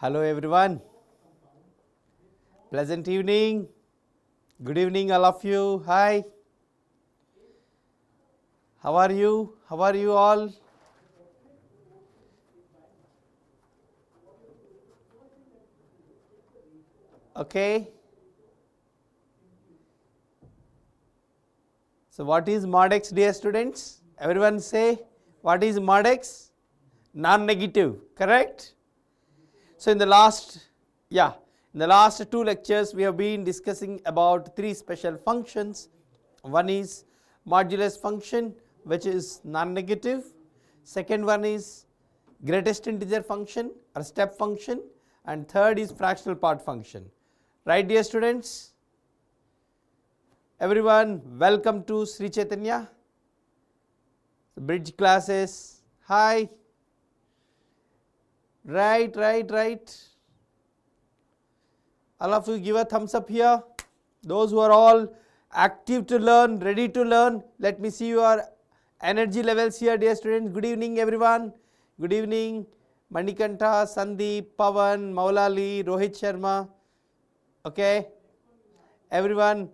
Hello everyone. Pleasant evening. Good evening all of you. Hi. How are you? How are you all? Okay. So what is mod x, dear students? Everyone say what is mod x? Non-negative, correct? So in the last two lectures we have been discussing about three special functions. One is modulus function, which is non-negative. Second one is greatest integer function or step function, and third is fractional part function. Right, dear students? Everyone, welcome to Sri Chaitanya. Bridge classes. Hi. Right. All of you give a thumbs up here. Those who are all active to learn, ready to learn, let me see your energy levels here, dear students. Good evening everyone. Good evening Manikanta, Sandeep, Pavan, Maulali, Rohit Sharma. Okay, everyone.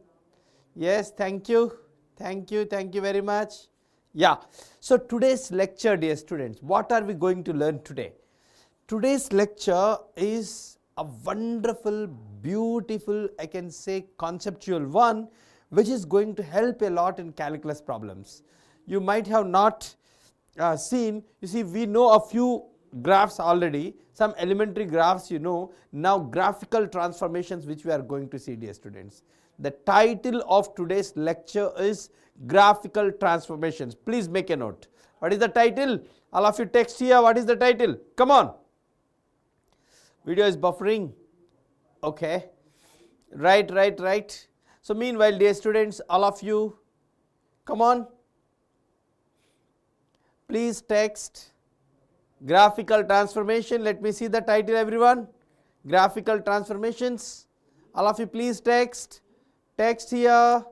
Yes, thank you very much. Yeah, so today's lecture, dear students, what are we going to learn today? Today's lecture is a wonderful, beautiful, I can say conceptual one, which is going to help a lot in calculus problems. You might have not seen, you see, we know a few graphs already, some elementary graphs you know, now graphical transformations which we are going to see, dear students. The title of today's lecture is graphical transformations. Please make a note. What is the title? All of you text here, what is the title? Come on. Video is buffering. Okay. Right. So meanwhile, dear students, all of you, come on. Please text graphical transformation. Let me see the title, everyone. Graphical transformations. All of you please text. Text here.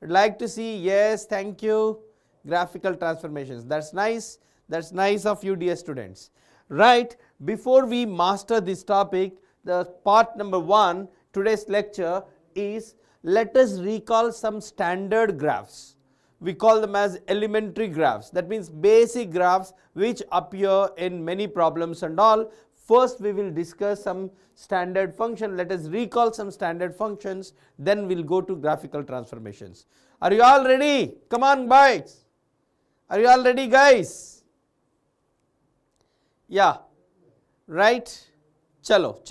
I'd like to see, yes, thank you. Graphical transformations. That's nice. That's nice of you, dear students. Right, before we master this topic, the part number 1, today's lecture is, let us recall some standard graphs. We call them as elementary graphs. That means basic graphs which appear in many problems and all. First we will discuss some standard function. Let us recall some standard functions, then we'll go to graphical transformations. Are you all ready? Come on, boys. Are you all ready, guys? Yeah, right. चलो.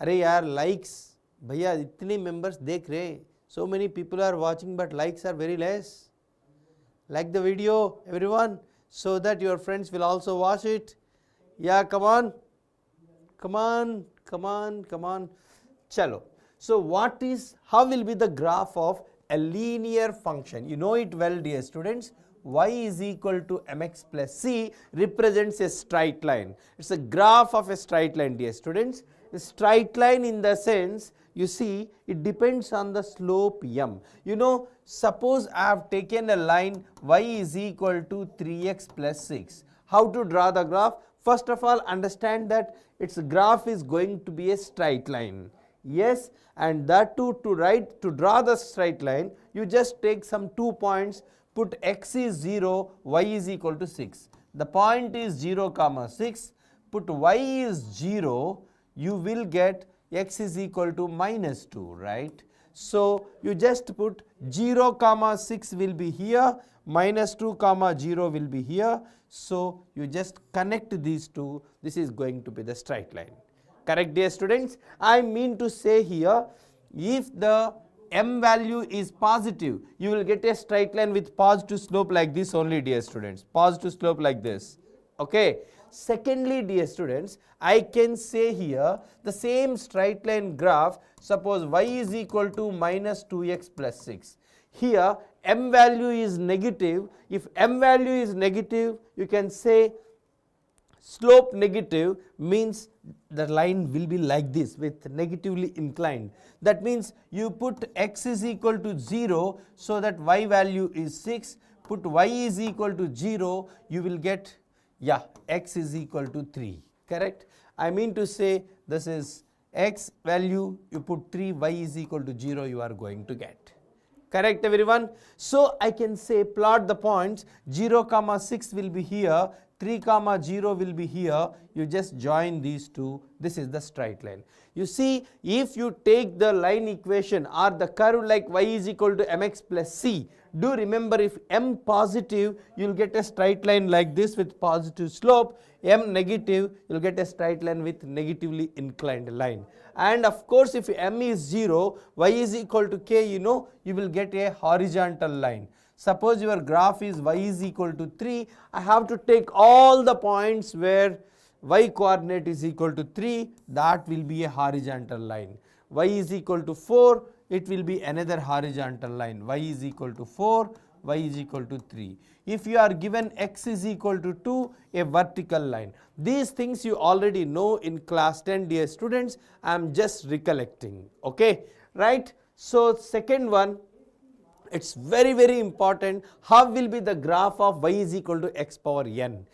अरे यार likes, भैया इतने members देख रहे, so many people are watching but likes are very less. Like the video, everyone, so that your friends will also watch it. Yeah, come on. Chalo. So how will be the graph of a linear function? You know it well, dear students. Y is equal to mx plus c represents a straight line. It's a graph of a straight line, dear students. A straight line in the sense, you see, it depends on the slope m. You know, suppose I have taken a line y is equal to 3x plus 6. How to draw the graph? First of all, understand that its graph is going to be a straight line. Yes, and that to draw the straight line, you just take some 2 points, put x is 0, y is equal to 6. The point is 0, 6. Put y is 0, you will get x is equal to minus 2, right? So you just put 0, 6 will be here, minus 2, 0 will be here. So you just connect these two. This is going to be the straight line. Correct, dear students? I mean to say here, if the m value is positive, you will get a straight line with positive slope like this only, dear students. Positive slope like this. Okay. Secondly, dear students, I can say here the same straight line graph. Suppose y is equal to minus 2x plus 6. Here m value is negative. If m value is negative, you can say slope negative means the line will be like this with negatively inclined. That means you put x is equal to 0 so that y value is 6. Put y is equal to 0, you will get x is equal to 3. correct? I mean to say this is x value, you put 3, y is equal to 0, you are going to get. Correct everyone? So I can say plot the points, 0, 6 will be here, 3, 0 will be here, you just join these two, this is the straight line. You see, if you take the line equation or the curve like y is equal to mx plus c, do remember if m positive, you will get a straight line like this with positive slope, m negative, you will get a straight line with negatively inclined line. And of course, if m is 0, y is equal to k, you know, you will get a horizontal line. Suppose your graph is y is equal to 3, I have to take all the points where y coordinate is equal to 3, that will be a horizontal line. Y is equal to 4, it will be another horizontal line. Y is equal to 4, y is equal to 3. If you are given x is equal to 2, a vertical line. These things you already know in class 10, dear students. I am just recollecting. Okay, right? So second one, it's very, very important. How will be the graph of y is equal to x power n?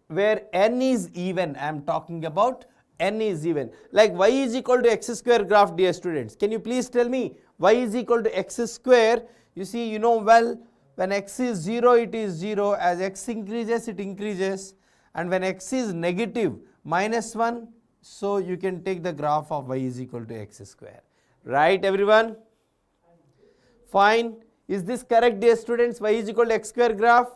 Where n is even, I am talking about n is even. Like y is equal to x square graph, dear students. Can you please tell me y is equal to x square? You see, you know well, when x is 0, it is 0. As x increases, it increases. And when x is negative, minus 1, so you can take the graph of y is equal to x square. Right, everyone? Fine. Is this correct, dear students? Y is equal to x square graph.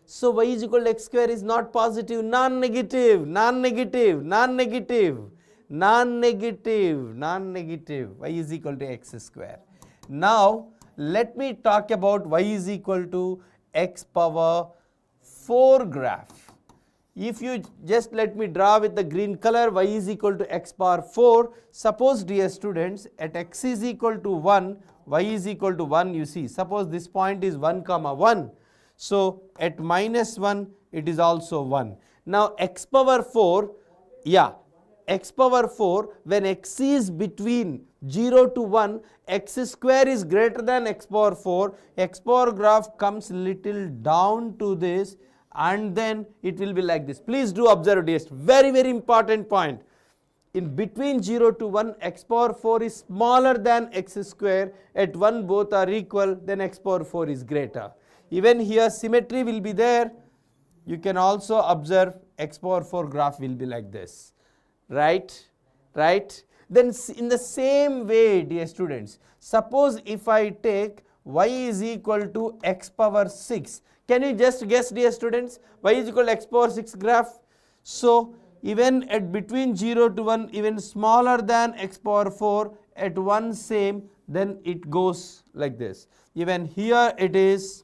So y is equal to x square is not positive, non-negative, non-negative, non-negative, non-negative, non-negative. Y is equal to x square. Now, let me talk about y is equal to x power 4 graph. If you just let me draw with the green color, y is equal to x power 4. Suppose, dear students, at x is equal to 1, y is equal to 1, you see. Suppose this point is 1, 1. So at minus 1, it is also 1. Now x power 4, yeah, x power 4, when x is between 0 to 1, x square is greater than x power 4, x power graph comes little down to this, and then it will be like this. Please do observe this, very, very important point. In between 0 to 1, x power 4 is smaller than x square, at 1 both are equal, then x power 4 is greater. Even here symmetry will be there. You can also observe x power 4 graph will be like this, right? Right? Then in the same way, dear students, suppose if I take y is equal to x power 6. Can you just guess, dear students? Y is equal to x power 6 graph. So even at between 0 to 1, even smaller than x power 4, at 1 same, then it goes like this. Even here it is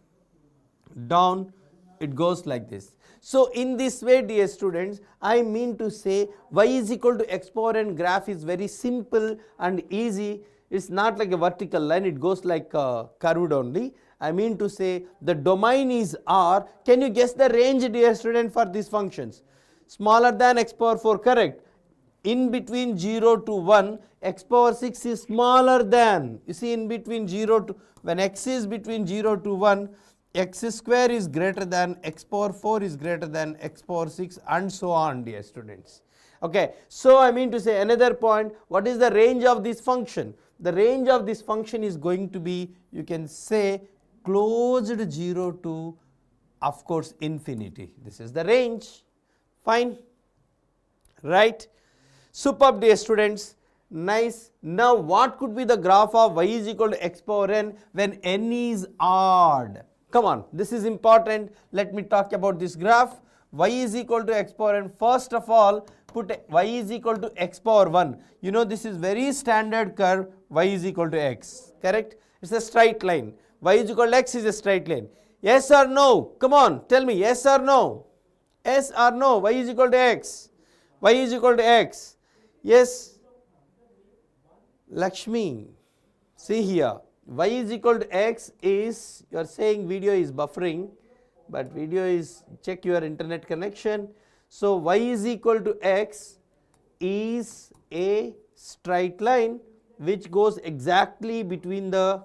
down, it goes like this. So in this way, dear students, I mean to say y is equal to x power n graph is very simple and easy. It's not like a vertical line, it goes like curved only. I mean to say the domain is R. Can you guess the range, dear student, for these functions? Smaller than x power 4, correct. In between 0 to 1, x power 6 is smaller than, you see, in between 0 to, when x is between 0 to 1, x square is greater than x power 4 is greater than x power 6, and so on, dear students. Okay, so I mean to say another point, what is the range of this function? The range of this function is going to be, you can say, closed 0 to, of course, infinity. This is the range. Fine, right? Superb, dear students. Nice. Now what could be the graph of y is equal to x power n when n is odd? Come on, this is important. Let me talk about this graph. Y is equal to x power n. First of all, put y is equal to x power 1. You know, this is very standard curve, y is equal to x, correct? It's a straight line. Y is equal to x is a straight line. Yes or no? Come on, tell me, yes or no? Yes or no? Y is equal to x. Y is equal to x. Yes. Lakshmi, see here. Y is equal to x is, you are saying video is buffering, but video is, check your internet connection. So y is equal to x is a straight line which goes exactly between the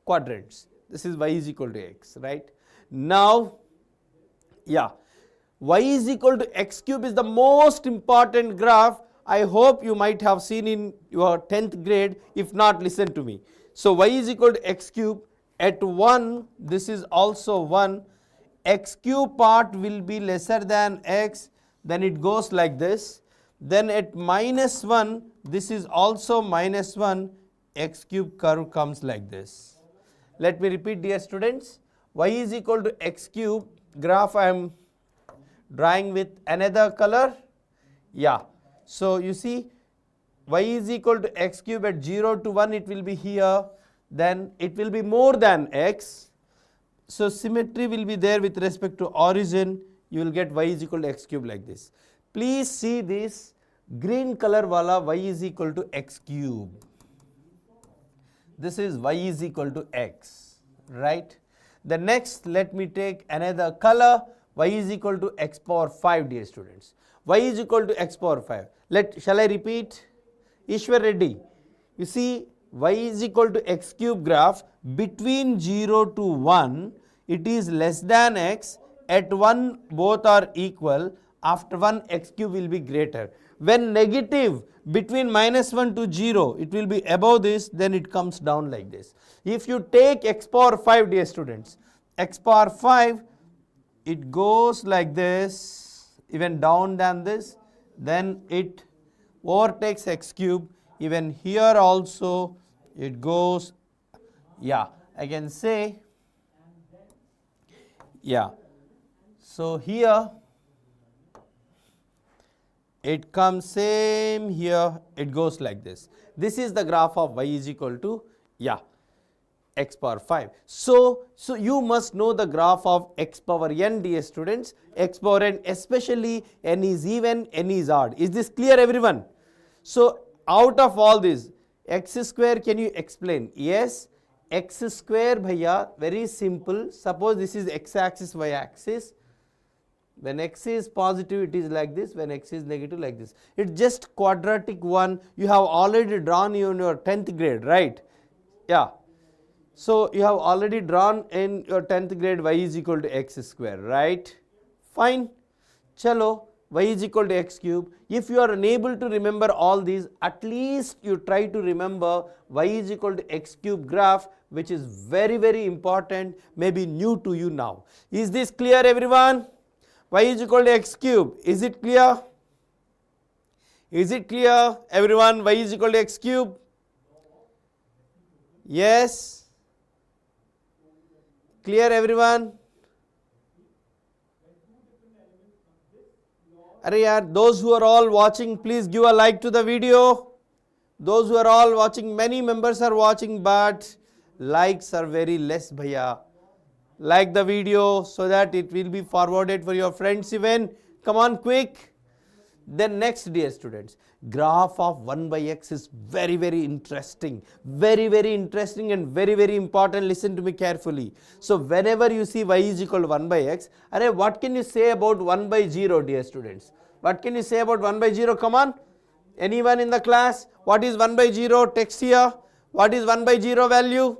quadrants. This is y is equal to x, right? Now, yeah, y is equal to x cube is the most important graph. I hope you might have seen in your 10th grade. If not, listen to me. So y is equal to x cube. At 1, this is also 1. X cube part will be lesser than x, then it goes like this. Then at minus 1, this is also minus 1, x cube curve comes like this. Let me repeat, dear students. Y is equal to x cube. Graph I am drawing with another color. Yeah. So you see, y is equal to x cube. At 0 to 1 it will be here. Then it will be more than x. So symmetry will be there with respect to origin. You will get y is equal to x cube like this. Please see this green color wala y is equal to x cube. This is y is equal to x, right? The next, let me take another color. Y is equal to x power 5, dear students. Y is equal to x power 5. Shall I repeat? Ishwar Reddy, you see, y is equal to x cube graph. Between 0 to 1, it is less than x. At 1, both are equal. After 1, x cube will be greater. When negative, between minus 1 to 0, it will be above this, then it comes down like this. If you take x power 5, dear students, x power 5, it goes like this, even down than this, then it overtakes x cube. Even here also it goes, yeah, I can say, yeah. So here it comes same here, it goes like this. This is the graph of y is equal to, yeah, x power 5. So you must know the graph of x power n, dear students. X power n, especially n is even, n is odd. Is this clear, everyone? So out of all this, x square, can you explain? Yes, x square, bhaiya, very simple. Suppose this is x axis, y axis. When x is positive, it is like this. When x is negative, like this. It's just quadratic one. You have already drawn in your 10th grade, right? Yeah. So you have already drawn in your 10th grade y is equal to x square, right? Fine. Chalo, y is equal to x cube. If you are unable to remember all these, at least you try to remember y is equal to x cube graph, which is very, very important, maybe new to you now. Is this clear, everyone? Y is equal to x cube. Is it clear? Is it clear, everyone? Y is equal to x cube? Yes. Clear, everyone? Arey yaar, those who are all watching, please give a like to the video. Those who are all watching, many members are watching, but likes are very less, bhaiya. Like the video so that it will be forwarded for your friends even. Come on, quick. Then next, dear students, graph of 1 by x is very, very interesting. Very, very interesting and very, very important. Listen to me carefully. So whenever you see y is equal to 1 by x, arey, what can you say about 1 by 0, dear students? What can you say about 1 by 0? Come on. Anyone in the class? What is 1 by 0? Text here. What is 1 by 0 value?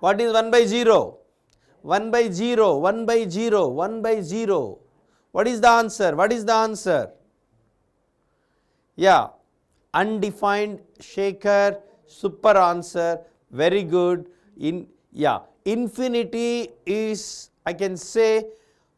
What is 1 by 0? 1 by 0, 1 by 0, 1 by 0. What is the answer? What is the answer? Yeah, undefined, Shaker, super answer, very good. Infinity is, I can say,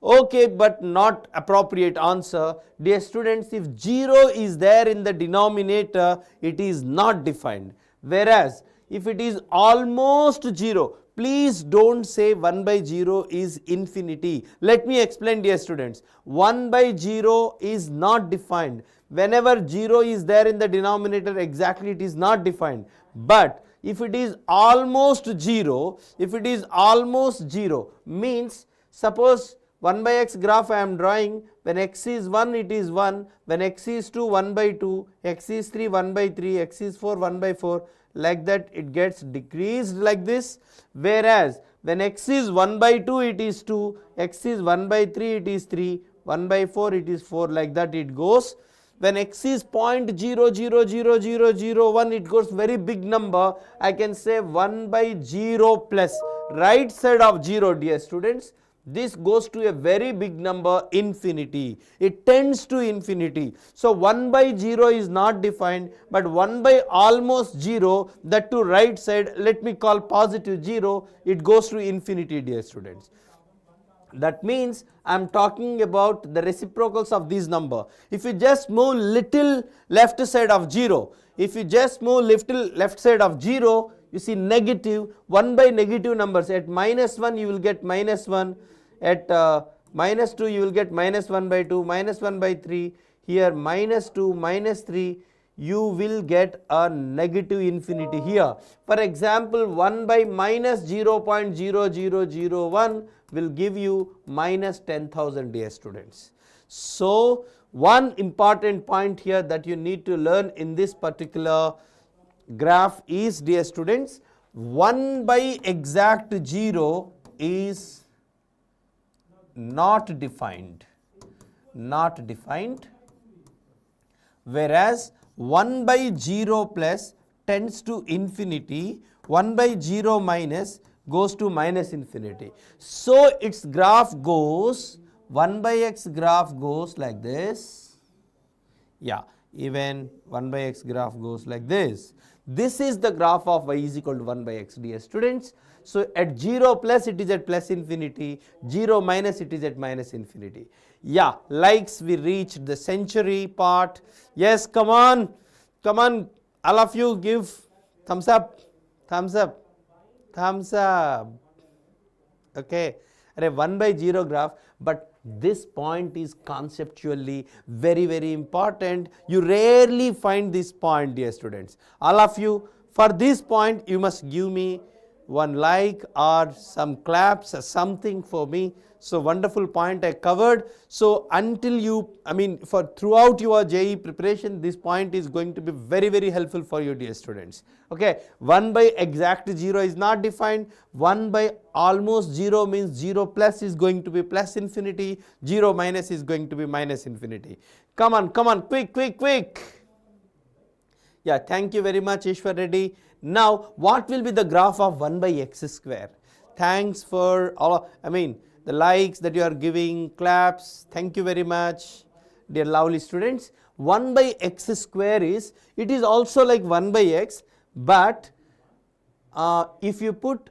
okay, but not appropriate answer. Dear students, if 0 is there in the denominator, it is not defined. Whereas, if it is almost 0, please don't say 1 by 0 is infinity. Let me explain, dear students. 1 by 0 is not defined. Whenever 0 is there in the denominator, exactly it is not defined. But if it is almost 0, means suppose 1 by x graph I am drawing. When x is 1, it is 1. When x is 2, 1 by 2. X is 3, 1 by 3. X is 4, 1 by 4. Like that it gets decreased like this. Whereas when x is 1 by 2, it is 2. X is 1 by 3, it is 3. 1 by 4, it is 4. Like that it goes. When x is 0.000001, it goes very big number. I can say 1 by 0 plus right side of 0, dear students. this goes to a very big number, infinity. It tends to infinity. So 1 by 0 is not defined, but 1 by almost 0, that to right side, let me call positive 0, it goes to infinity, dear students. That means I am talking about the reciprocals of this number. If you just move little left side of 0, if you just move little left side of 0, you see negative, 1 by negative numbers. At minus 1 you will get minus 1, at minus 2 you will get minus 1 by 2, minus 1 by 3, here minus 2, minus 3, you will get a negative infinity here. For example, 1 by minus 0.0001 will give you minus 10,000, dear students. So one important point here that you need to learn in this particular graph is, dear students, 1 by exact 0 is not defined, whereas 1 by 0 plus tends to infinity, 1 by 0 minus goes to minus infinity. So its graph goes, 1 by x graph goes like this. Yeah, even 1 by x graph goes like this. This is the graph of y is equal to 1 by x, dear students. So at 0 plus it is at plus infinity, 0 minus it is at minus infinity. Yeah, likes, we reached the century part. Yes, come on, all of you give thumbs up. Okay, 1 by 0 graph, but this point is conceptually very important. You rarely find this point, dear students. All of you, for this point you must give me one like or some claps or something for me. So wonderful point I covered. So until you, for throughout your JEE preparation, this point is going to be very helpful for you, dear students. Okay, 1 by exact 0 is not defined, 1 by almost 0 means 0 plus is going to be plus infinity, 0 minus is going to be minus infinity. Come on, quick. Yeah, thank you very much, Ishwar Reddy. Now, what will be the graph of 1 by x square? Thanks for all, the likes that you are giving, claps, thank you very much, dear lovely students. 1 by x square is, it is also like 1 by x, but if you put,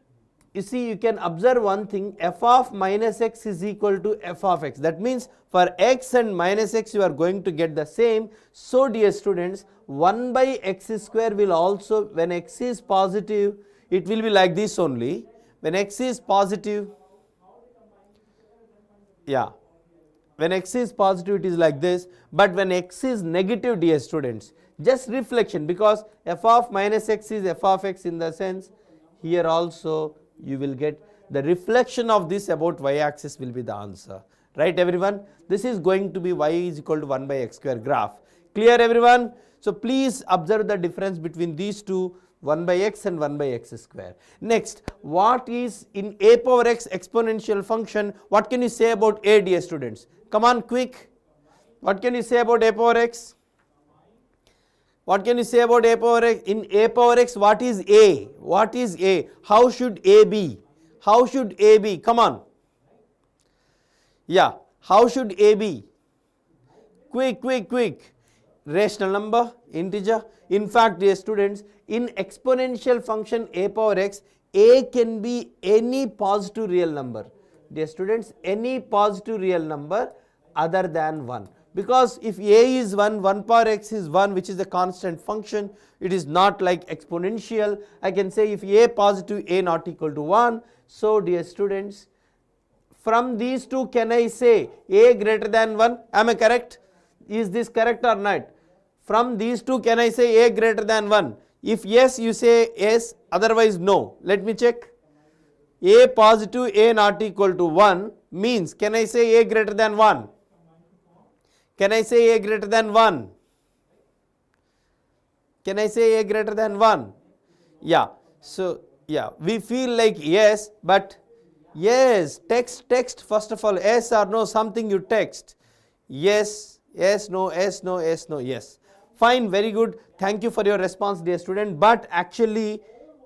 you see, you can observe one thing, f of minus x is equal to f of x. That means for x and minus x you are going to get the same. So dear students, 1 by x square will also, when x is positive, it will be like this only. When x is positive, yeah, when x is positive it is like this, but when x is negative, dear students, just reflection, because f of minus x is f of x, in the sense here also you will get the reflection of this about y axis will be the answer, right everyone? This is going to be y is equal to 1 by x square graph. Clear everyone? So please observe the difference between these two, 1 by x and 1 by x square. Next, what is in a power x exponential function? What can you say about a, dear students? Come on, quick. What can you say about a power x? What can you say about a power x? In a power x, what is a? What is a? How should a be? How should a be? Come on. Yeah, how should a be? Quick. Rational number, integer. In fact, dear students, in exponential function a power x, a can be any positive real number. Dear students, any positive real number other than 1. Because if a is 1, 1 power x is 1, which is a constant function, it is not like exponential. I can say if a positive, a not equal to 1. So dear students, from these two, can I say a greater than 1? Am I correct? Is this correct or not? From these two, can I say a greater than 1? If yes, you say yes, otherwise no. Let me check. A positive, a not equal to 1 means, can I say a greater than 1? Can I say a greater than 1? Can I say a greater than 1? Yeah. So, yeah, we feel like yes, but yes, text first of all, yes or no, something you text. Yes, no, yes. Fine, very good. Thank you for your response, dear student. But actually,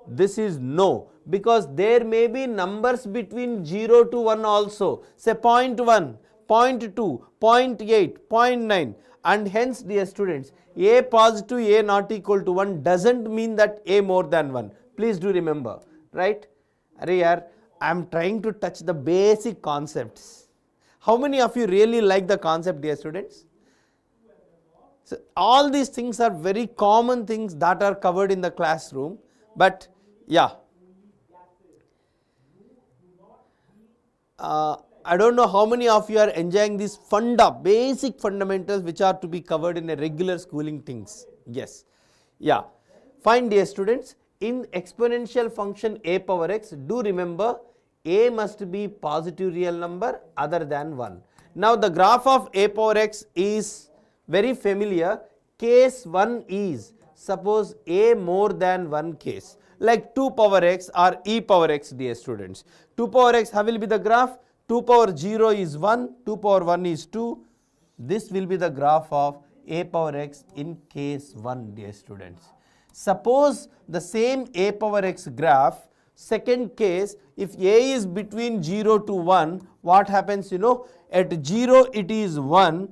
This is no, because there may be numbers between 0 to 1 also, say 0.1, 0.2, 0.8, 0.9, and hence dear students, a positive, a not equal to 1 doesn't mean that a more than 1. Please do remember, right? Arey yaar, I am trying to touch the basic concepts. How many of you really like the concept, dear students? So all these things are very common things that are covered in the classroom, but yeah, I don't know how many of you are enjoying these basic fundamentals which are to be covered in a regular schooling things. Yes, yeah, fine dear students. In exponential function a power x, do remember a must be positive real number other than 1. Now the graph of a power x is very familiar. Case 1 is, suppose a more than 1 case, like 2 power x or e power x dear students. 2 power x, how will be the graph? 2 power 0 is 1, 2 power 1 is 2. This will be the graph of a power x in case 1 dear students. Suppose the same a power x graph, second case, if a is between 0 to 1, what happens? You know, at 0 it is 1,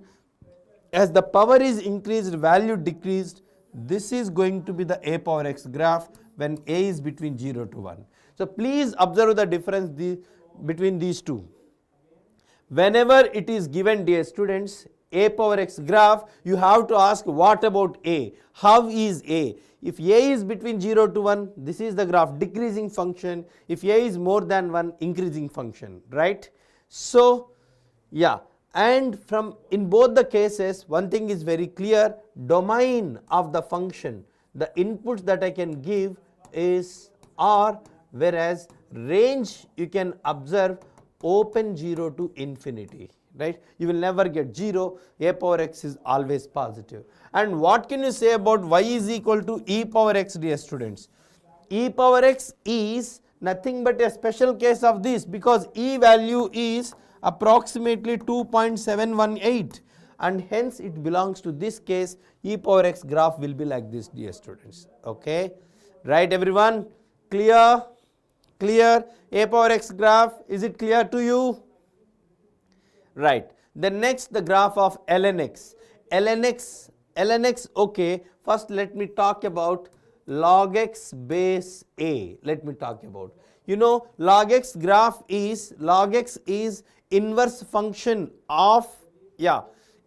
as the power is increased, value decreased. This is going to be the a power x graph when a is between 0 to 1. So please observe the difference between these two. Whenever it is given dear students a power x graph, you have to ask what about a? How is a? If a is between 0 to 1, this is the graph, decreasing function. If a is more than 1, increasing function, right? So yeah, and from in both the cases, one thing is very clear, domain of the function, the inputs that I can give is R, whereas range you can observe open 0 to infinity, right? You will never get 0, a power x is always positive. And what can you say about y is equal to e power x dear students? E power x is nothing but a special case of this, because e value is approximately 2.718 and hence it belongs to this case. E power x graph will be like this dear students, okay? Right everyone? Clear? Clear? A power x graph, is it clear to you? Right. Then next the graph of ln x. ln x, okay. First let me talk about log x base a. Let me talk about. You know, log x graph is, log x is inverse function of,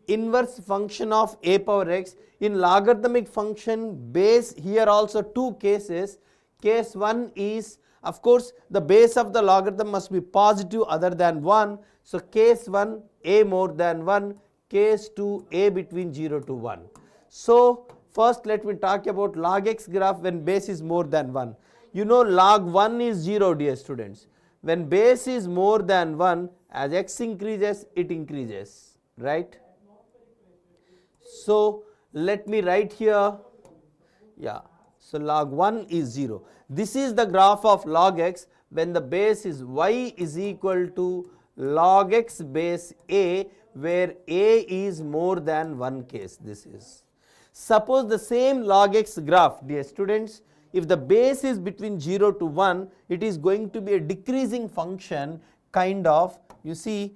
inverse function of a power x. In logarithmic function base, here also two cases. Case 1 is, of course, the base of the logarithm must be positive other than 1. So case 1 a more than 1, case 2 a between 0 to 1. So first let me talk about log x graph when base is more than 1. You know, log 1 is 0 dear students. When base is more than 1, as x increases, it increases, right? So let me write here, so log 1 is 0. This is the graph of log x when the base is y is equal to log x base a, where a is more than 1 case. This is. Suppose the same log x graph dear students, if the base is between 0 to 1, it is going to be a decreasing function kind of. You see,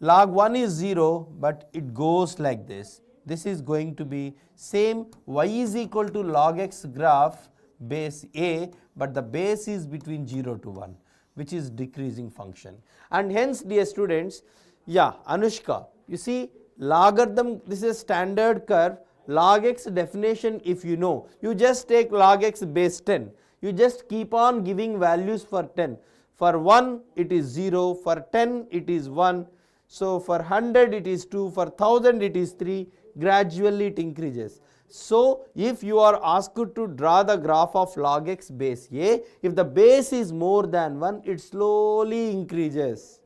log 1 is 0, but it goes like this. This is going to be same y is equal to log x graph base a, but the base is between 0 to 1, which is decreasing function. And hence dear students, Anushka, you see logarithm, this is a standard curve. Log x definition, if you know, you just take log x base 10. You just keep on giving values for 10. For 1 it is 0, for 10 it is 1, so for 100 it is 2, for 1000 it is 3, gradually it increases. So if you are asked to draw the graph of log x base a, if the base is more than 1, it slowly increases.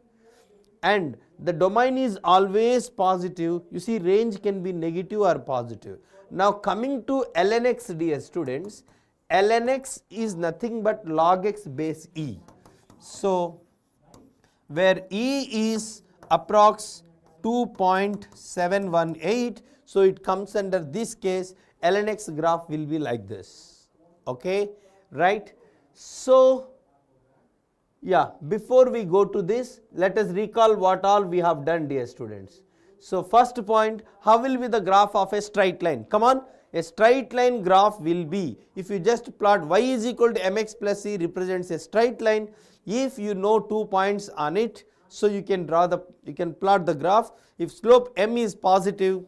And the domain is always positive. You see, range can be negative or positive. Now coming to ln x dear students, ln x is nothing but log x base e. So where e is approx 2.718, so it comes under this case, ln x graph will be like this, okay, right? So, yeah, before we go to this, let us recall what all we have done, dear students. So, first point, how will be the graph of a straight line? Come on, a straight line graph will be, if you just plot y is equal to mx plus c represents a straight line. If you know 2 points on it, so you can plot the graph. If slope m is positive,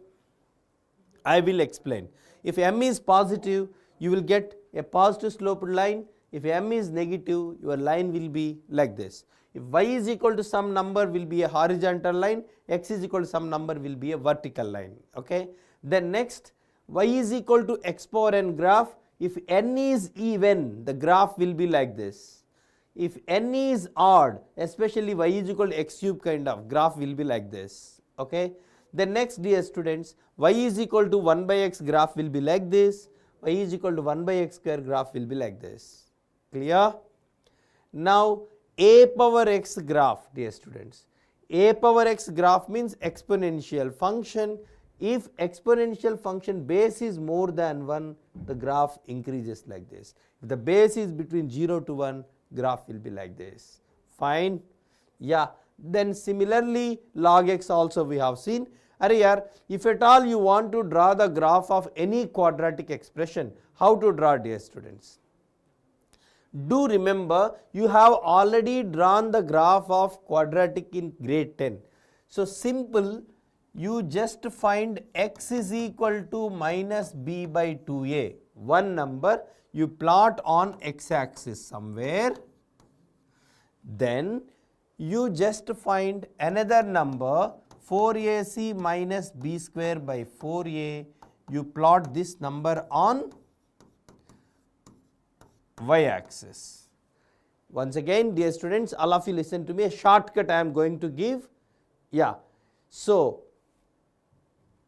I will explain. If m is positive, you will get a positive sloped line. If m is negative, your line will be like this. If y is equal to some number, will be a horizontal line, x is equal to some number, will be a vertical line. Okay. Then next, y is equal to x power n graph. If n is even, the graph will be like this. If n is odd, especially y is equal to x cube kind of graph will be like this. Okay. Then next, dear students, y is equal to 1 by x graph will be like this, y is equal to 1 by x square graph will be like this. Clear? Now, a power x graph, dear students, a power x graph means exponential function. If exponential function base is more than 1, the graph increases like this. If the base is between 0 to 1, graph will be like this. Fine? Yeah. Then similarly, log x also we have seen. If at all you want to draw the graph of any quadratic expression, how to draw, dear students? Do remember, you have already drawn the graph of quadratic in grade 10. So, simple, you just find x is equal to minus b by 2a, one number, you plot on x axis somewhere, then you just find another number 4ac minus b square by 4a, you plot this number on y axis. Once again, dear students, all of you listen to me, a shortcut I am going to give. Yeah. So,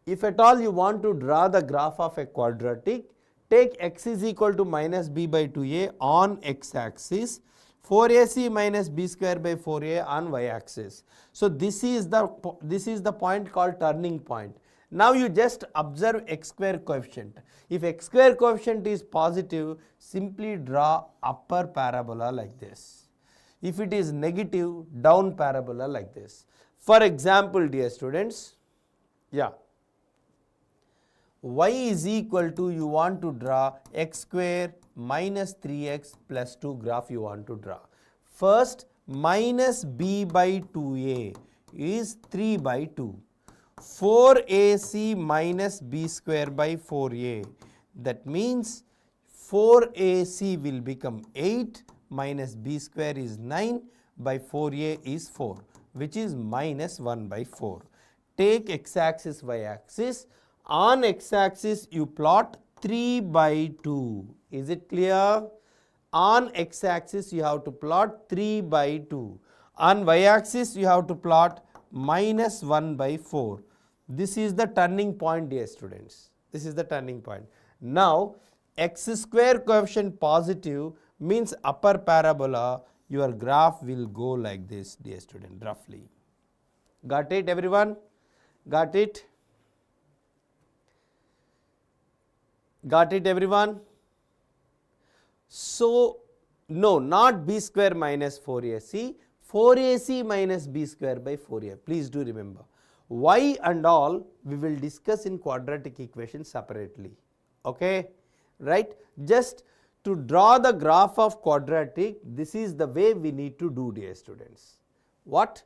if at all you want to draw the graph of a quadratic, take x is equal to minus b by 2a on x axis, 4ac minus b square by 4a on y axis. So, this is the point called turning point. Now, you just observe x square coefficient. If x square coefficient is positive, simply draw upper parabola like this. If it is negative, down parabola like this. For example, dear students, yeah, y is equal to, you want to draw x square minus 3x plus 2 graph you want to draw. First, minus b by 2a is 3 by 2. 4ac minus b square by 4a, that means 4ac will become 8 minus b square is 9 by 4a is 4, which is minus 1 by 4. Take x axis, y axis. On x axis you plot 3 by 2. Is it clear? On x axis you have to plot 3 by 2. On y axis you have to plot minus 1 by 4. This is the turning point, dear students. This is the turning point. Now, x square coefficient positive means upper parabola, your graph will go like this, dear student, roughly. Got it, everyone? Got it? Got it, everyone? So, no, not b square minus 4ac, 4ac minus b square by 4a. Please do remember. Y and all we will discuss in quadratic equations separately. Okay, right? Just to draw the graph of quadratic, this is the way we need to do, dear students. What?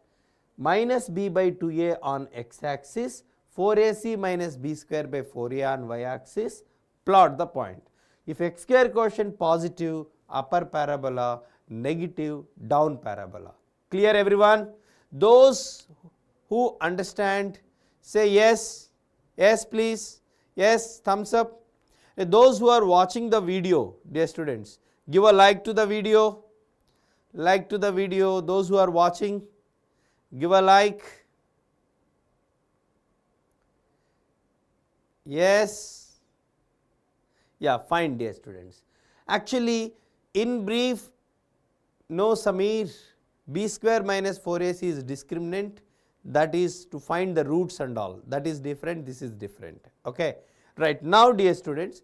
Minus b by 2a on x axis, 4ac minus b square by 4a on y axis, plot the point. If x square quotient positive, upper parabola, negative, down parabola. Clear, everyone? Those who understand, say yes. Yes, please. Yes, thumbs up. Those who are watching the video, dear students, give a like to the video. Like to the video. Those who are watching, give a like. Yes. Yeah, fine, dear students. Actually, in brief, no, Samir, b square minus 4ac is discriminant. That is to find the roots and all. That is different, this is different. Okay. Right. Now, dear students,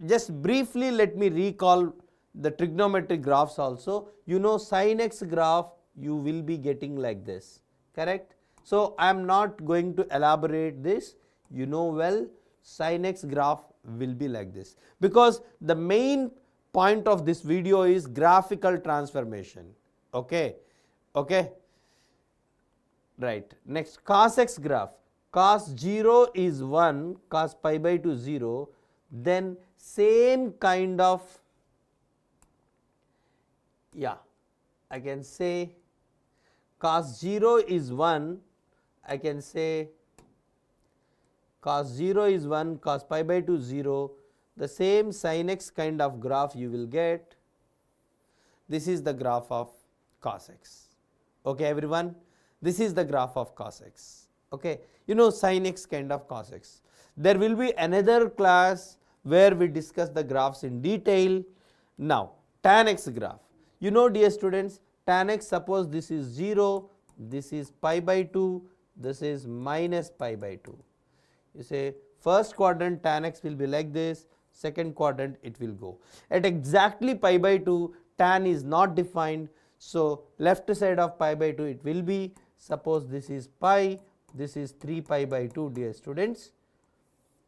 just briefly let me recall the trigonometric graphs also, you know sin x graph you will be getting like this, correct? So I am not going to elaborate this, you know well sin x graph will be like this, because the main point of this video is graphical transformation. Okay, okay, right. Next, cos x graph, cos 0 is 1, cos pi by 2 0, then same kind of, yeah, I can say cos 0 is 1, I can say cos 0 is 1, cos pi by 2 0, the same sin x kind of graph you will get. This is the graph of cos x. Okay, everyone, this is the graph of cos x. Okay, you know sin x kind of cos x. There will be another class where we discuss the graphs in detail. Now, tan x graph. You know, dear students, tan x, suppose this is 0, this is pi by 2, this is minus pi by 2. You say first quadrant tan x will be like this, second quadrant it will go. At exactly pi by 2, tan is not defined. So left side of pi by 2 it will be, suppose this is pi, this is 3 pi by 2, dear students.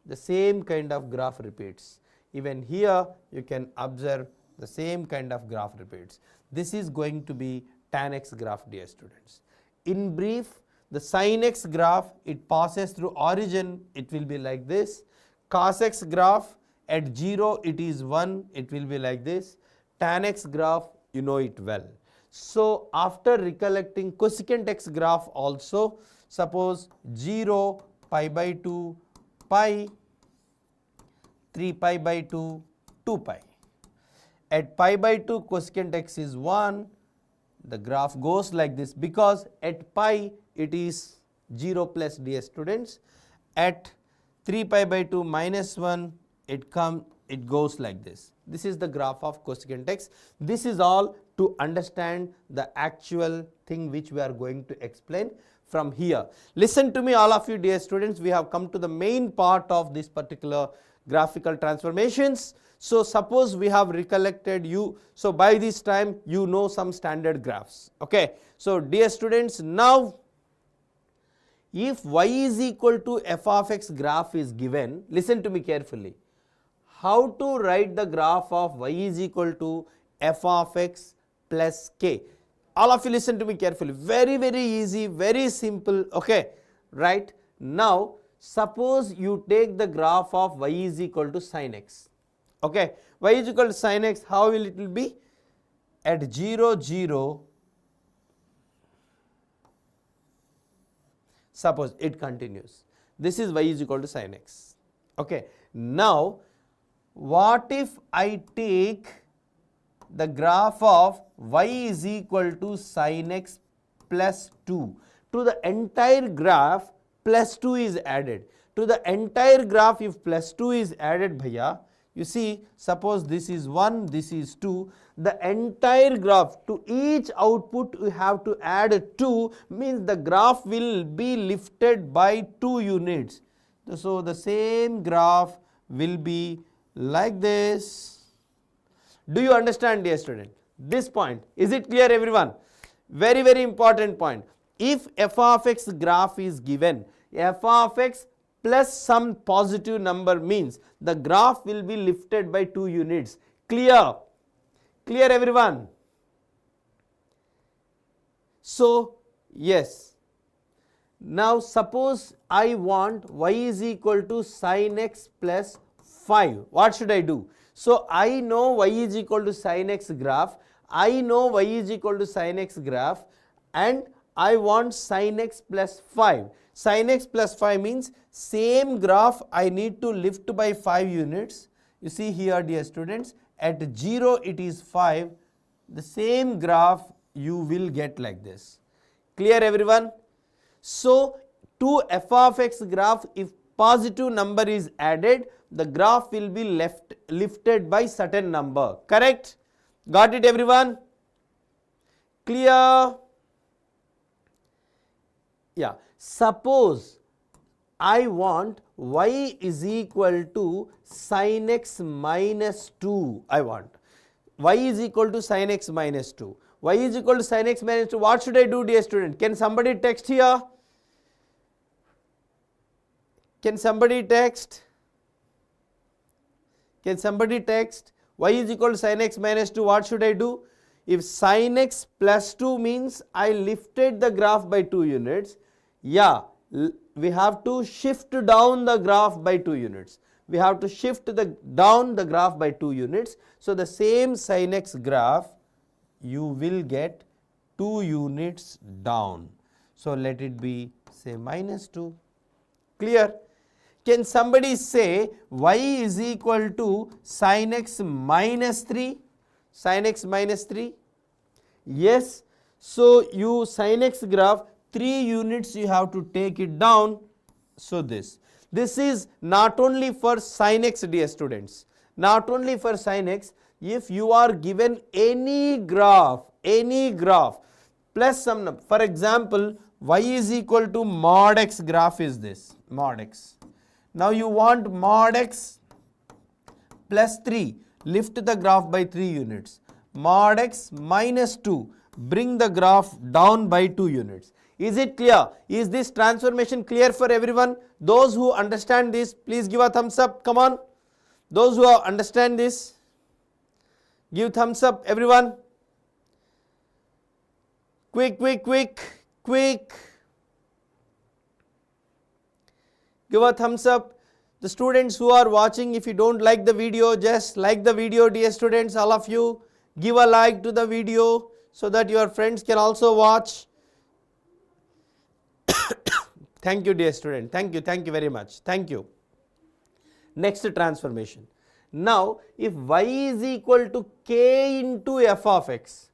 The same kind of graph repeats. Even here you can observe the same kind of graph repeats. This is going to be tan x graph, dear students. In brief, the sin x graph, it passes through origin, it will be like this. Cos x graph, at 0 it is 1, it will be like this. Tan x graph, you know it well. So after recollecting cosecant x graph also, suppose 0, pi by 2, pi, 3 pi by 2, 2 pi. At pi by 2 cosecant x is 1, the graph goes like this, because at pi it is 0 plus, dear students. At 3 pi by 2 minus 1 it goes like this. This is the graph of cosecant x. This is all to understand the actual thing which we are going to explain from here. Listen to me, all of you, dear students, we have come to the main part of this particular graphical transformations. So suppose we have recollected you, so by this time you know some standard graphs. Okay, so dear students, now if y is equal to f of x graph is given, listen to me carefully. How to write the graph of y is equal to f of x plus k? All of you listen to me carefully. Very, very easy, very simple. Okay, right. Now suppose you take the graph of y is equal to sin x. Okay, y is equal to sin x, how will it will be? At 0, 0, suppose it continues. This is y is equal to sin x. Okay, now what if I take the graph of y is equal to sin x plus 2? To the entire graph plus 2 is added. To the entire graph if plus 2 is added, bhaiya, you see, suppose this is 1, this is 2, the entire graph, to each output we have to add 2, means the graph will be lifted by 2 units. So the same graph will be like this. Do you understand, dear student, this point? Is it clear, everyone? Very, very important point. If f of x graph is given, f of x plus some positive number means the graph will be lifted by 2 units. Clear? Clear, everyone? So yes, now suppose I want y is equal to sin x plus 5. What should I do? So I know y is equal to sin x graph, I know y is equal to sin x graph, and I want sin x plus 5. Sin x plus 5 means same graph I need to lift by 5 units. You see here, dear students, at 0 it is 5, the same graph you will get like this. Clear, everyone? So to f of x graph, if positive number is added, the graph will be lifted by certain number. Correct? Got it, everyone? Clear? Yeah. Suppose I want y is equal to sin x minus 2. I want. y is equal to sin x minus 2. Y is equal to sin x minus 2. What should I do, dear student? Can somebody text here? Can somebody text? Can somebody text? Y is equal to sin x minus 2. What should I do? If sin x plus 2 means I lifted the graph by 2 units, yeah, we have to shift down the graph by 2 units. We have to shift down the graph by 2 units. So, the same sin x graph you will get 2 units down. So, let it be say minus 2. Clear? Can somebody say y is equal to sin x minus 3? Sin x minus 3? Yes. So, you sin x graph 3 units you have to take it down. So, this is not only for sin x, dear students, not only for sin x. If you are given any graph plus some number, for example, y is equal to mod x graph is this, mod x. Now, you want mod x plus 3, lift the graph by 3 units. Mod x minus 2, bring the graph down by 2 units. Is it clear? Is this transformation clear for everyone? Those who understand this, please give a thumbs up. Come on. Those who understand this, give thumbs up, everyone. Quick. Give a thumbs up. The students who are watching, if you don't like the video, just like the video, dear students, all of you. Give a like to the video so that your friends can also watch. Thank you, dear student. Thank you very much. Thank you. Next transformation. Now, if y is equal to k into f of x,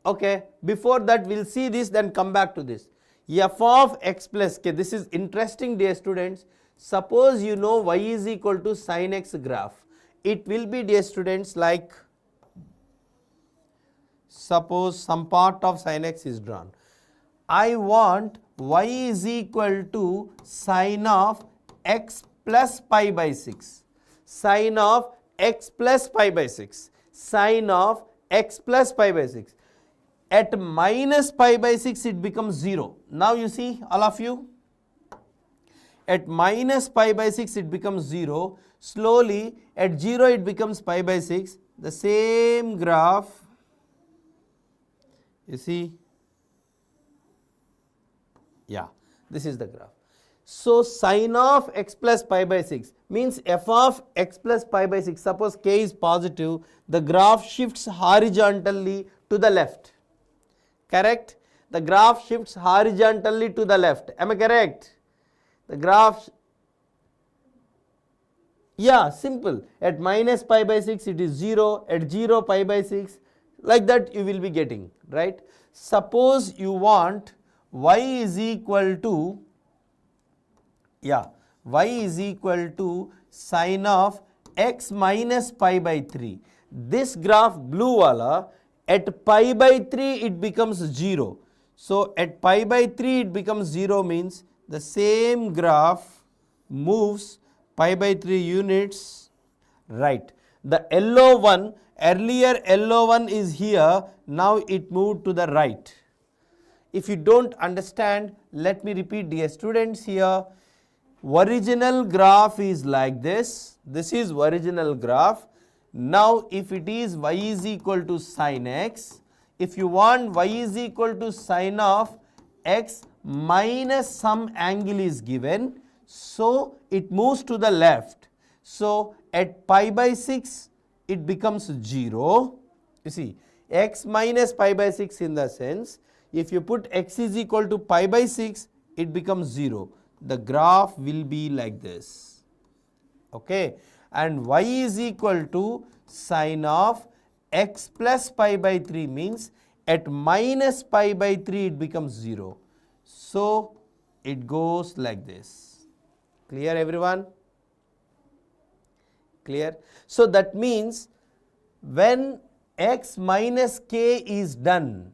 okay, before that we will see this, then come back to this. F of x plus k, this is interesting, dear students. Suppose you know y is equal to sin x graph. It will be, dear students, like, suppose some part of sin x is drawn. I want y is equal to sin of x plus pi by 6. Sin of x plus pi by 6. Sin of x plus pi by 6. At minus pi by 6 it becomes 0. Now you see, all of you, at minus pi by 6 it becomes 0. Slowly at 0 it becomes pi by 6. The same graph, you see, yeah, this is the graph. So, sin of x plus pi by 6 means f of x plus pi by 6, suppose k is positive, the graph shifts horizontally to the left. Correct? The graph shifts horizontally to the left. Am I correct? The graph, yeah, simple. At minus pi by 6 it is 0, at 0 pi by 6, like that you will be getting, right? Suppose you want y is equal to, yeah, y is equal to sin of x minus pi by 3. This graph blue wala, at pi by 3 it becomes 0. So, at pi by 3 it becomes 0 means the same graph moves pi by 3 units right. The yellow one, earlier yellow one is here, now it moved to the right. If you don't understand, let me repeat, dear students, here. Original graph is like this. This is original graph. Now, if it is y is equal to sin x, if you want y is equal to sin of x minus some angle is given, so it moves to the left. So, at pi by 6, it becomes 0. You see, x minus pi by 6 in the sense, if you put x is equal to pi by 6, it becomes 0. The graph will be like this. Okay. And y is equal to sin of x plus pi by 3 means at minus pi by 3 it becomes 0. So, it goes like this. Clear, everyone? Clear? So, that means when x minus k is done,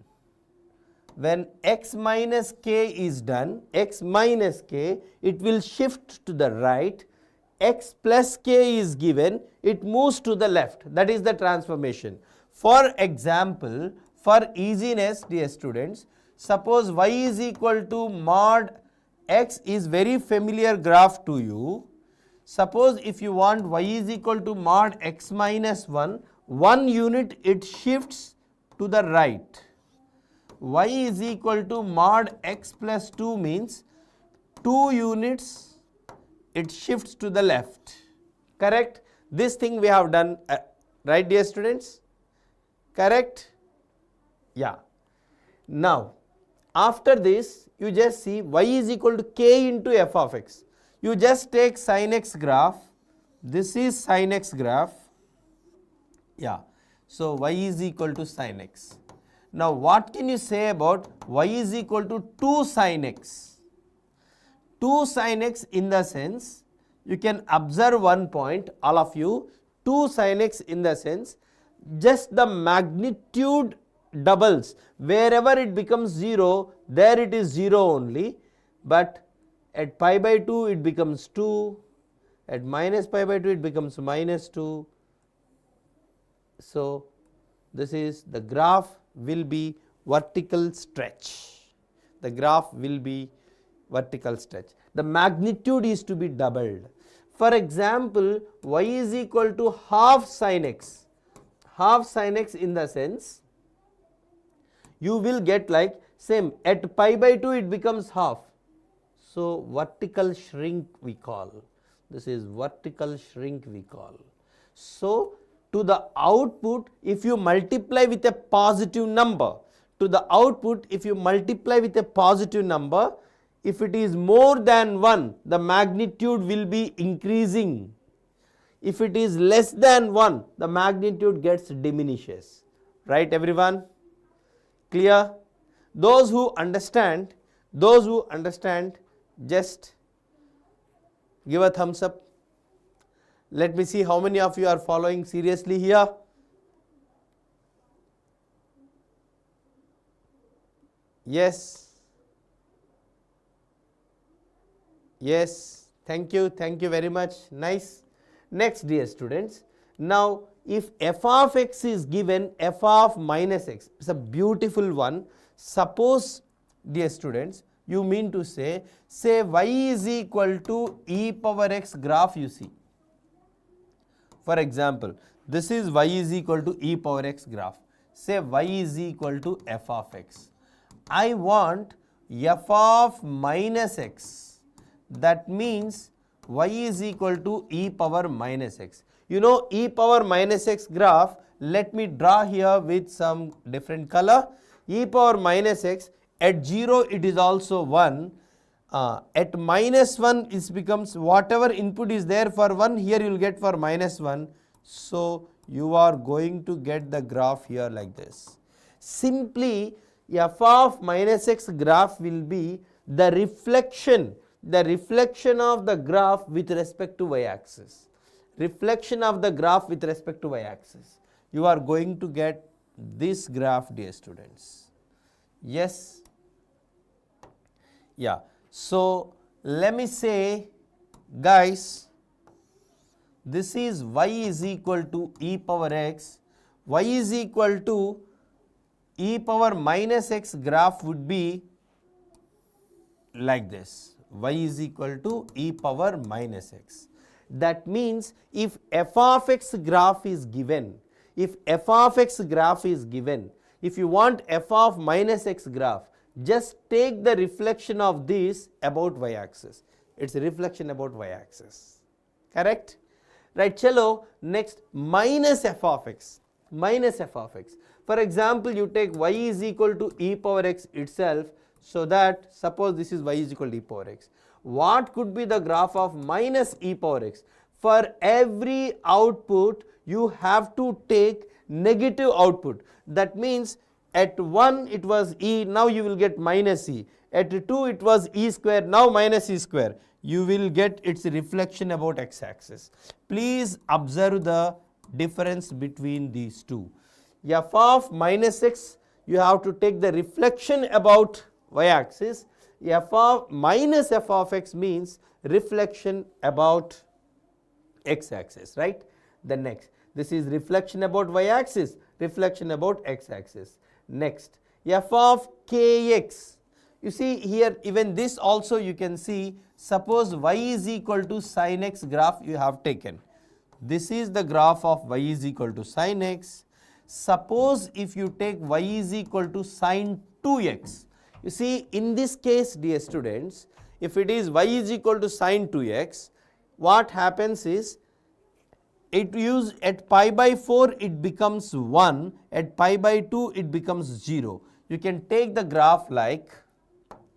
when x minus k is done, x minus k, it will shift to the right, x plus k is given, it moves to the left. That is the transformation. For example, for easiness, dear students, suppose y is equal to mod x is very familiar graph to you. Suppose if you want y is equal to mod x minus 1 unit it shifts to the right. Y is equal to mod x plus 2 means 2 units it shifts to the left. Correct? This thing we have done, right dear students? Correct? Yeah. Now, after this you just see y is equal to k into f of x. You just take sin x graph. This is sin x graph. Yeah. So, y is equal to sin x. Now, what can you say about y is equal to 2 sin x? 2 sin x in the sense, you can observe one point, all of you, 2 sin x in the sense, just the magnitude doubles. Wherever it becomes 0, there it is 0 only, but at pi by 2 it becomes 2, at minus pi by 2 it becomes minus 2. So, this is the graph will be vertical stretch. The graph will be vertical stretch. The magnitude is to be doubled. For example, y is equal to half sin x. Half sin x in the sense, you will get like same at pi by 2 it becomes half. So, vertical shrink we call. This is vertical shrink we call. So, to the output, if you multiply with a positive number, to the output if you multiply with a positive number, if it is more than 1, the magnitude will be increasing. If it is less than 1, the magnitude gets diminishes. Right everyone? Clear? Those who understand, just give a thumbs up. Let me see how many of you are following seriously here. Yes. Yes. Thank you very much. Nice. Next, dear students, now if f of x is given f of minus x, it's a beautiful one. Suppose, dear students, you mean to say y is equal to e power x graph you see. For example, this is y is equal to e power x graph. Say y is equal to f of x. I want f of minus x. That means y is equal to e power minus x. You know e power minus x graph, let me draw here with some different color. E power minus x, at 0 it is also 1. At minus 1 it becomes whatever input is there for 1, here you will get for minus 1. So, you are going to get the graph here like this. Simply f of minus x graph will be the reflection of the graph with respect to y-axis. Reflection of the graph with respect to y-axis. You are going to get this graph, dear students. Yes? Yeah. So, let me say, guys, this is y is equal to e power x, y is equal to e power minus x graph would be like this, y is equal to e power minus x. That means if f of x graph is given, if you want f of minus x graph, just take the reflection of this about y-axis. It's a reflection about y-axis. Correct? Right, chalo, next minus f of x. For example, you take y is equal to e power x itself, so that suppose this is y is equal to e power x. What could be the graph of minus e power x? For every output, you have to take negative output. That means at 1 it was e, now you will get minus e. At 2 it was e square, now minus e square. You will get its reflection about x-axis. Please observe the difference between these two. F of minus x, you have to take the reflection about y-axis. F of minus f of x means reflection about x-axis, right? The This is reflection about y-axis, reflection about x-axis. Next, f of kx. You see here, even this also you can see, suppose y is equal to sin x graph you have taken. This is the graph of y is equal to sin x. Suppose if you take y is equal to sin 2x. You see, in this case, dear students, if it is y is equal to sin 2x, what happens is, it use at pi by 4 it becomes 1, at pi by 2 it becomes 0. You can take the graph like,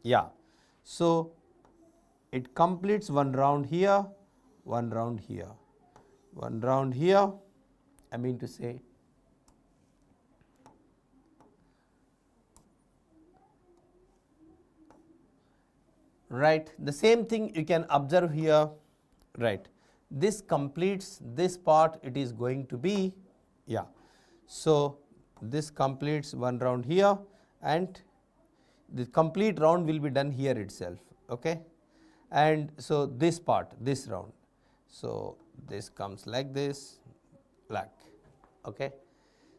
yeah, so it completes one round here, one round here, one round here, I mean to say. Right, the same thing you can observe here, right. This completes this part, it is going to be, yeah. So this completes one round here, and the complete round will be done here itself, okay. And so this part, this round, so this comes like this, like, okay.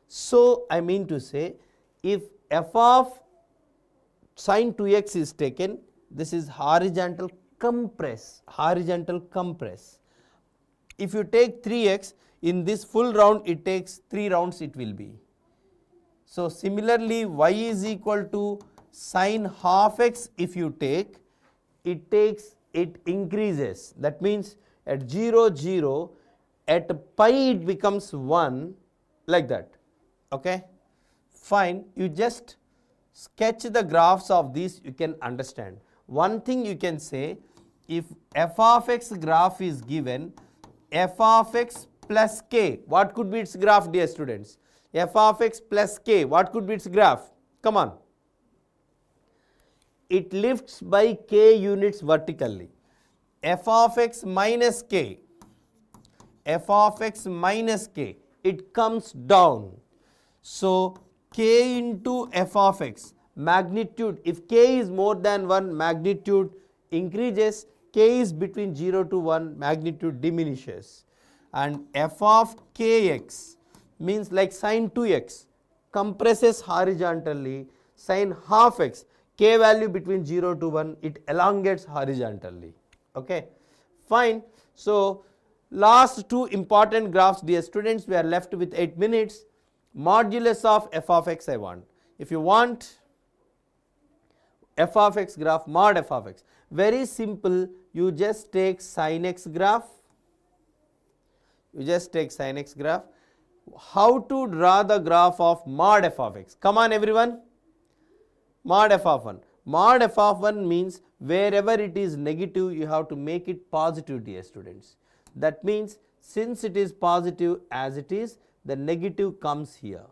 So I mean to say, if f of sin 2x is taken, this is horizontal compress, horizontal compress. If you take 3x, in this full round it takes 3 rounds it will be. So similarly, y is equal to sin half x if you take, it increases. That means at 0, 0, at pi it becomes 1, like that, okay. Fine, you just sketch the graphs of these, you can understand. One thing you can say, if f of x graph is given, f of x plus k, what could be its graph, dear students? F of x plus k, what could be its graph? Come on. It lifts by k units vertically. F of x minus k, f of x minus k, it comes down. So k into f of x, magnitude, if k is more than 1, magnitude increases, k is between 0 to 1, magnitude diminishes. And f of kx means like sin 2x, compresses horizontally, sin half x, k value between 0 to 1, it elongates horizontally, okay. Fine. So last two important graphs, dear students, we are left with 8 minutes. Modulus of f of x I want. If you want f of x graph, mod f of x, very simple, you just take sin x graph, you just take sin x graph. How to draw the graph of mod f of x? Come on everyone, mod f of 1. Mod f of 1 means wherever it is negative, you have to make it positive, dear students. That means since it is positive as it is, the negative comes here.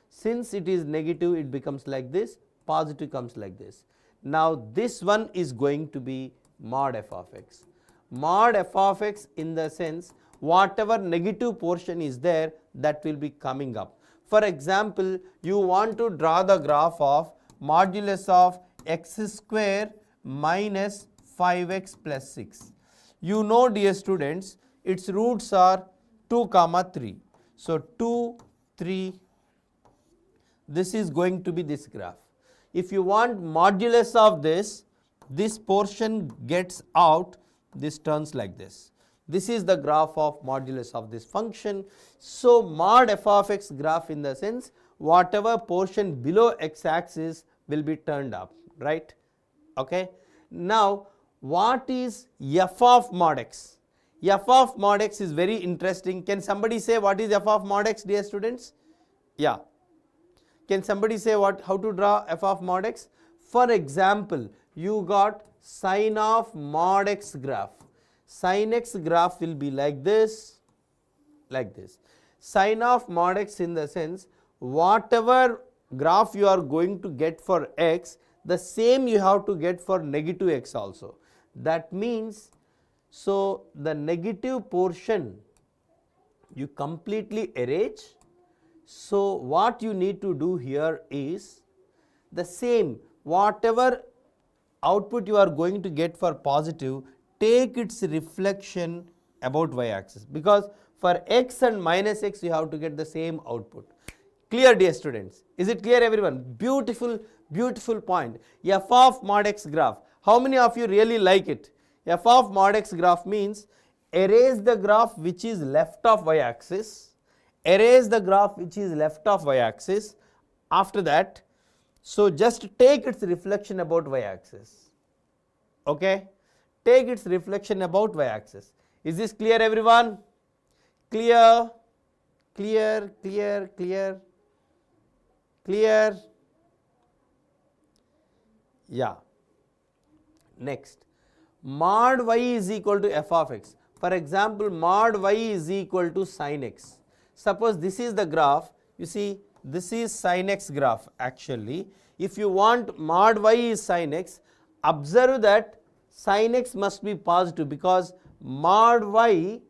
Since it is negative, it becomes like this, positive comes like this. Now this one is going to be mod f of x. Mod f of x in the sense, whatever negative portion is there, that will be coming up. For example, you want to draw the graph of modulus of x square minus 5x plus 6. You know, dear students, its roots are 2, 3. So 2, 3, this is going to be this graph. If you want modulus of this portion gets out, this turns like this. This is the graph of modulus of this function. So mod f of x graph in the sense, whatever portion below x axis will be turned up, right, okay. Now what is f of mod x? F of mod x is very interesting. Can somebody say what is f of mod x, dear students? Yeah. Can somebody say how to draw f of mod x? For example, you got sin of mod x graph. Sin x graph will be like this, like this. Sin of mod x in the sense, whatever graph you are going to get for x, the same you have to get for negative x also. That means, so the negative portion you completely erase. So what you need to do here is the same, whatever output you are going to get for positive, take its reflection about y axis, because For x and minus x, you have to get the same output. Clear, dear students? Is it clear, everyone? Beautiful, beautiful point. F of mod x graph. How many of you really like it? F of mod x graph means erase the graph which is left of y-axis, erase the graph which is left of y-axis. After that, so just take its reflection about y-axis. Okay? Take its reflection about y-axis. Is this clear, everyone? Clear, clear, clear, clear, clear. Yeah. Next, mod y is equal to f of x. For example, mod y is equal to sin x. Suppose this is the graph. You see, this is sin x graph actually. If you want mod y is sin x, observe that sin x must be positive because mod y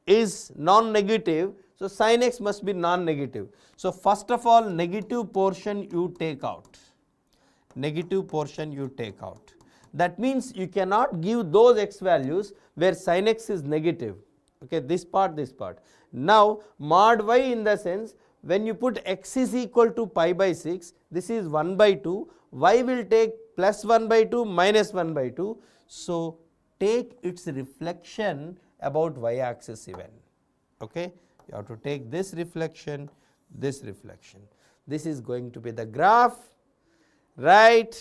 is non-negative, so sin x must be non-negative. So first of all, negative portion you take out. Negative portion you take out. That means you cannot give those x values where sin x is negative. Okay, this part, this part. Now mod y in the sense when you put x is equal to pi by 6, this is 1 by 2, y will take plus 1 by 2 minus 1 by 2. So take its reflection about y-axis even. Okay, you have to take this reflection, this reflection. This is going to be the graph, right?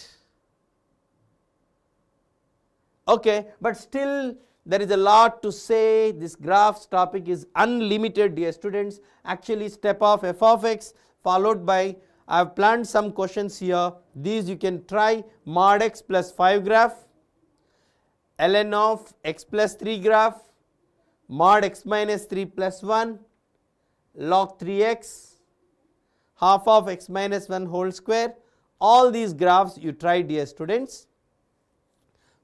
Okay, but still there is a lot to say. This graphs topic is unlimited, dear students. Actually, step of f of x followed by, I have planned some questions here. These you can try. Mod x plus 5 graph, ln of x plus 3 graph, mod x minus 3 plus 1, log 3x, half of x minus 1 whole square. All these graphs you try, dear students.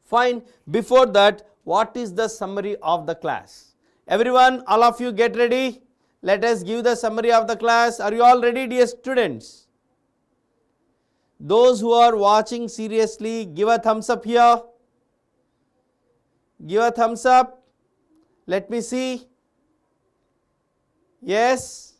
Fine. Before that, what is the summary of the class? Everyone, all of you get ready. Let us give the summary of the class. Are you all ready, dear students? Those who are watching seriously, give a thumbs up here. Give a thumbs up. Let me see. Yes.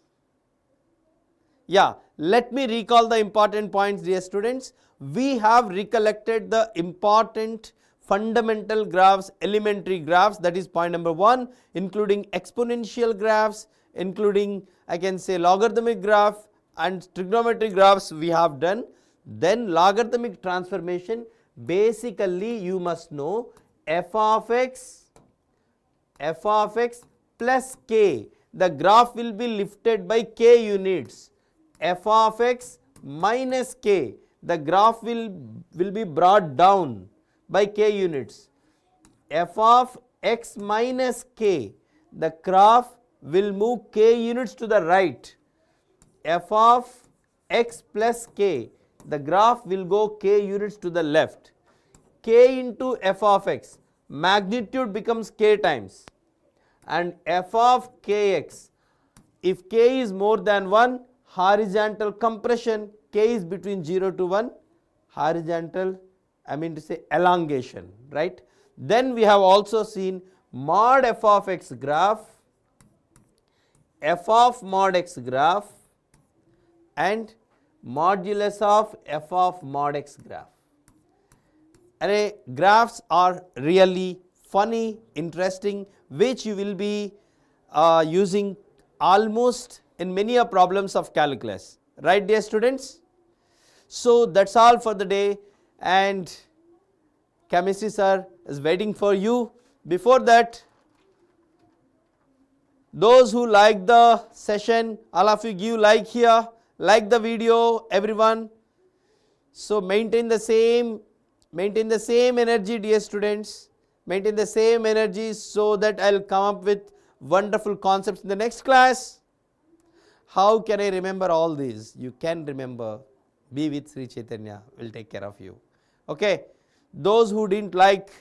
Yeah. Let me recall the important points, dear students. We have recollected the important fundamental graphs, elementary graphs, that is point number 1, including exponential graphs, including I can say logarithmic graph and trigonometric graphs we have done. Then logarithmic transformation, basically you must know f of x plus k. The graph will be lifted by k units. F of x minus k, the graph will be brought down by k units. F of x minus k, the graph will move k units to the right. F of x plus k, the graph will go k units to the left. K into f of x, magnitude becomes k times, and f of kx, if k is more than 1, horizontal compression, k is between 0 to 1, horizontal, I mean to say elongation, right? Then we have also seen mod f of x graph, f of mod x graph, and modulus of f of mod x graph. And graphs are really funny, interesting, which you will be using almost in many problems of calculus, right, dear students? So that's all for the day, and chemistry sir is waiting for you. Before that, those who like the session, all of you give like here, like the video, everyone. So maintain the same energy, dear students, maintain the same energy, so that I will come up with wonderful concepts in the next class. How can I remember all these? You can remember. Be with Sri Chaitanya, will take care of you. Okay. Those who didn't like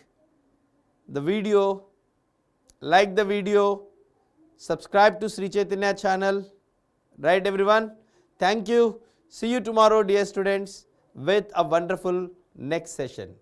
the video, like the video, subscribe to Sri Chaitanya channel, right everyone? Thank you. See you tomorrow, dear students, with a wonderful next session.